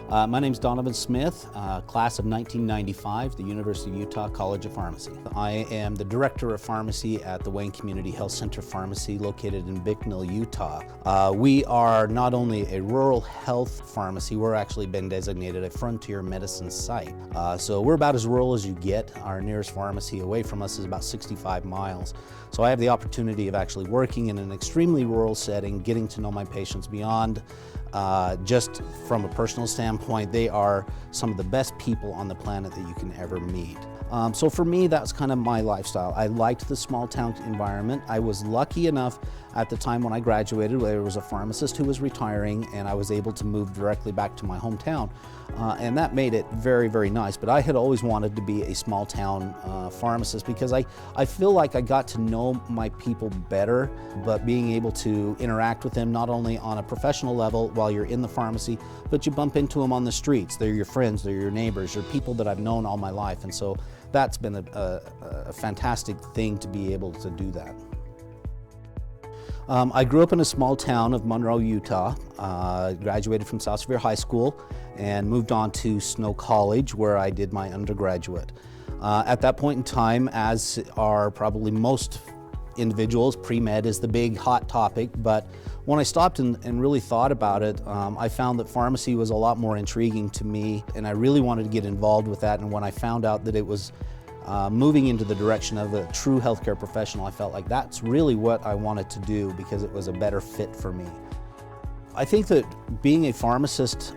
My name's Donovan Smith, class of 1995, the University of Utah College of Pharmacy. I am the Director of Pharmacy at the Wayne Community Health Center Pharmacy located in Bicknell, Utah. We are not only a rural health pharmacy, we're actually been designated a frontier medicine site. So we're about as rural as you get. Our nearest pharmacy away from us is about 65 miles. So I have the opportunity of actually working in an extremely rural setting, getting to know my patients beyond just from a personal standpoint. They are some of the best people on the planet that you can ever meet. So for me, that's kind of my lifestyle. I liked the small town environment. I was lucky enough at the time when I graduated, there was a pharmacist who was retiring, and I was able to move directly back to my hometown. And that made it very, very nice. But I had always wanted to be a small town pharmacist because I feel like I got to know my people better, but being able to interact with them not only on a professional level while you're in the pharmacy, but you bump into them on the streets. They're your friends, they're your neighbors, they're people that I've known all my life. And so that's been a fantastic thing to be able to do that. I grew up in a small town of Monroe, Utah. Graduated from South Severe High School and moved on to Snow College, where I did my undergraduate. At that point in time, as are probably most individuals, pre-med is the big hot topic, but when I stopped and really thought about it, I found that pharmacy was a lot more intriguing to me, and I really wanted to get involved with that. And when I found out that it was moving into the direction of a true healthcare professional, I felt like that's really what I wanted to do because it was a better fit for me. I think that being a pharmacist,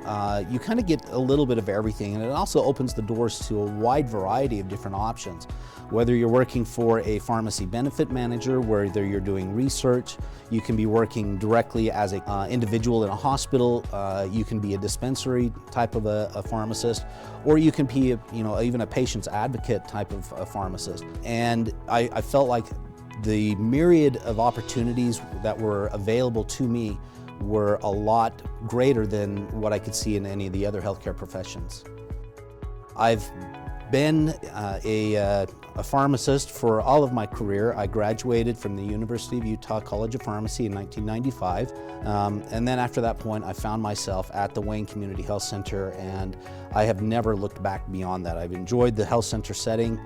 you kind of get a little bit of everything, and it also opens the doors to a wide variety of different options. Whether you're working for a pharmacy benefit manager, whether you're doing research, you can be working directly as an individual in a hospital, you can be a dispensary type of a pharmacist, or you can be even a patient's advocate type of a pharmacist. And I felt like the myriad of opportunities that were available to me were a lot greater than what I could see in any of the other healthcare professions. I've been a pharmacist for all of my career. I graduated from the University of Utah College of Pharmacy in 1995, and then after that point I found myself at the Wayne Community Health Center, and I have never looked back beyond that. I've enjoyed the health center setting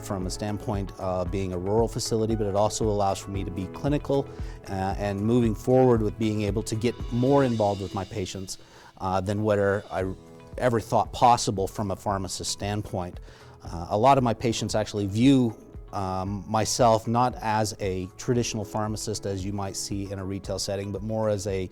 from a standpoint of being a rural facility, but it also allows for me to be clinical and moving forward with being able to get more involved with my patients than what I ever thought possible from a pharmacist standpoint. A lot of my patients actually view myself not as a traditional pharmacist as you might see in a retail setting, but more as a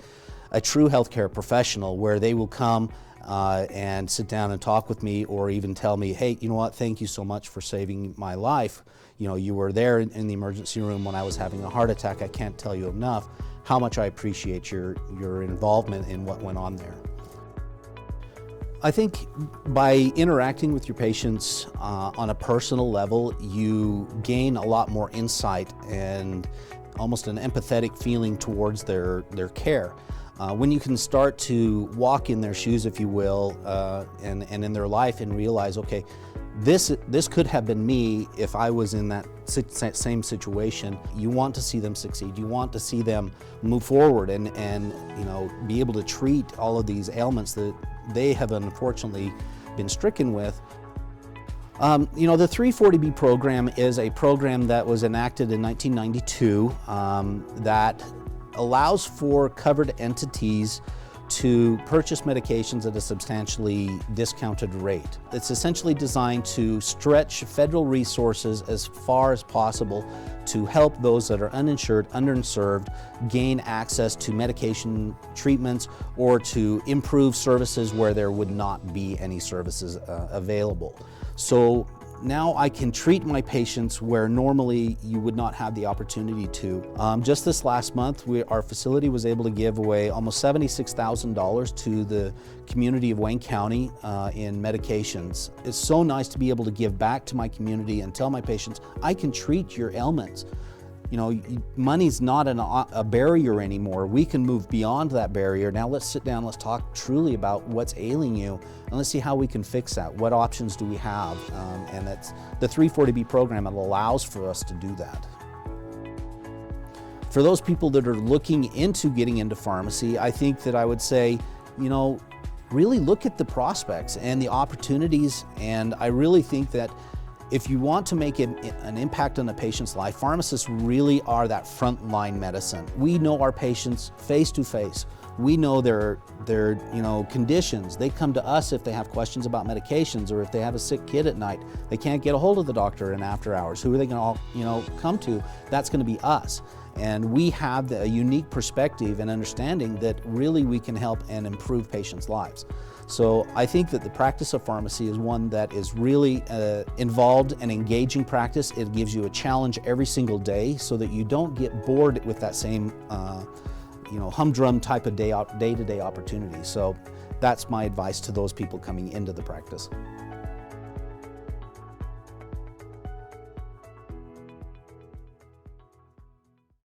true healthcare professional, where they will come and sit down and talk with me, or even tell me, hey, you know what, thank you so much for saving my life. You know, you were there in the emergency room when I was having a heart attack. I can't tell you enough how much I appreciate your involvement in what went on there. I think by interacting with your patients on a personal level, you gain a lot more insight and almost an empathetic feeling towards their care. When you can start to walk in their shoes, if you will, and in their life, and realize, okay, this could have been me if I was in that same situation. You want to see them succeed. You want to see them move forward and be able to treat all of these ailments that they have unfortunately been stricken with. The 340B program is a program that was enacted in 1992 that allows for covered entities to purchase medications at a substantially discounted rate. It's essentially designed to stretch federal resources as far as possible to help those that are uninsured, underserved, gain access to medication treatments, or to improve services where there would not be any services available. So now I can treat my patients where normally you would not have the opportunity to. Just this last month, our facility was able to give away almost $76,000 to the community of Wayne County in medications. It's so nice to be able to give back to my community and tell my patients, I can treat your ailments. You know, money's not a barrier anymore. We can move beyond that barrier. Now let's sit down, let's talk truly about what's ailing you, and let's see how we can fix that. What options do we have? And that's the 340B program. It allows for us to do that. For those people that are looking into getting into pharmacy, I think that I would say, you know, really look at the prospects and the opportunities, and I really think that if you want to make an impact on a patient's life, pharmacists really are that frontline medicine. We know our patients face to face. We know their conditions. They come to us if they have questions about medications, or if they have a sick kid at night. They can't get a hold of the doctor in after hours. Who are they going to come to? That's going to be us. And we have a unique perspective and understanding that really we can help and improve patients' lives. So I think that the practice of pharmacy is one that is really involved and engaging practice. It gives you a challenge every single day so that you don't get bored with that same humdrum type of day-to-day opportunity. So that's my advice to those people coming into the practice.